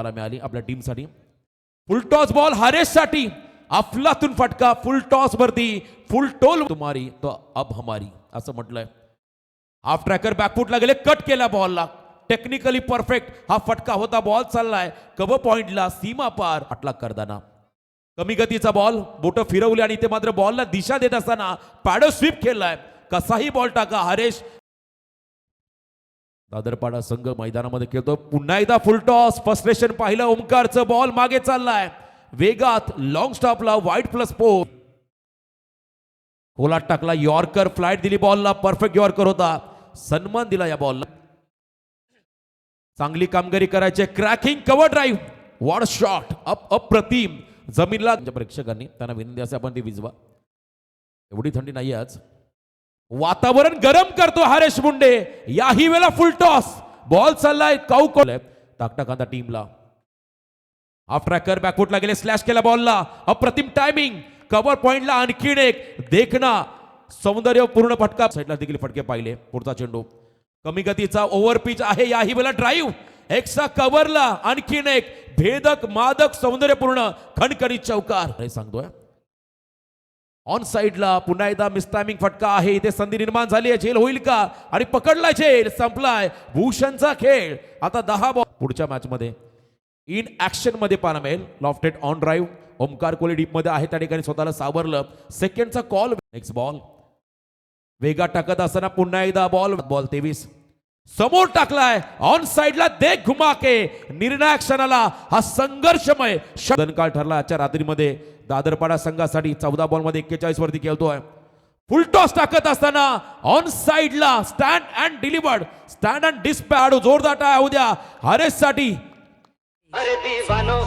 पाहायला मिळाली आपल्या टीमसाठी. फुल टॉस बॉल हरेशसाठी अफलातून फटका. फुल टॉस वरती फुल टोल तुम्हारी तो अब हमारी असं म्हटलंय. हाफ ट्रॅकर बॅकफुटला गेले, कट केला बॉलला. टेक्निकली परफेक्ट हा फटका होता. बॉल चाललाय कव्हर पॉइंटला, सीमा पार. अटला करताना कमी गतीचा बॉल, बोट फिरवली आणि ते मात्र बॉलला दिशा देत असताना पॅडो स्वीप खेळलाय. कसाही बॉल टाका. हरेश दादरपाडा संघ मैदानामध्ये खेळतो. पुन्हा एकदा फुल टॉस. फ्रस्ट्रेशन पाहिलं ओमकारचं. बॉल मागे चाललाय वेगात. लॉंग स्टॉपला वाईड प्लस 4. खोलात टाकला. यॉर्कर फ्लाइट दिली बॉलला. परफेक्ट यॉर्कर होता. सन्मान दिला या बॉलला. चांगली कामगिरी करायची. Cracking cover drive. What shot. अप्रतिम. जमीनला प्रेक्षकांनी त्यांना विनंती असे आपण ती विजवा. एवढी थंडी नाही आज. वातावरण गरम करतो हरेश मुंडे. याही वेळेला फुल टॉस. बॉल चाललाय काउकोल. टाकटाकांता टीमला. हाफ ट्रॅकर बॅकफुटला गेले, स्लॅश केला बॉलला. अप्रतिम टायमिंग. कव्हर पॉइंटला आणखीन एक देखना सौंदर्यपूर्ण फटका. साईडला देखील फटके पाहिले. पुढचा चेंडू कमी गतीचा ओव्हर पिच आहे. याही वेळेला ड्राईव्ह. एक्स्ट्रा कव्हरला आणखीन एक भेदक मादक सौंदर्यपूर्ण खणखणीत चौकार. सांगतोय ऑन साइडला पुन्हा एकदा मिसटायमिंग फटका आहे. इथे संधी निर्माण झाली आहे. झेल होईल का? आणि पकडलाय झेल. संपलाय भूषणचा खेळ. आता 10 बॉल पुढच्या मॅच मध्ये इन ऍक्शन मध्ये पाहायला मिळेल. Lofted on drive. Omkar Kohli deep मध्ये आहे. त्या ठिकाणी स्वतःला सावरलं. सेकंडचा कॉल. नेक्स्ट बॉल वेगात टाकत असताना पुन्हा एकदा बॉल 23 समोर टाकलाय. ऑन साइडला देख घुमा के. निर्णायक क्षणाला हा संघर्षमय काळ ठरला. आजच्या रात्रीमध्ये दादरपाडा संघासाठी 14 बॉल मध्ये 41 वरती खेळतोय. फुल टॉस टाकत असताना ऑन साइडला stand and delivered. Stand and dispatch. जोरदार टाळ्या होऊ द्या हरेश साठी. अरे दीवानो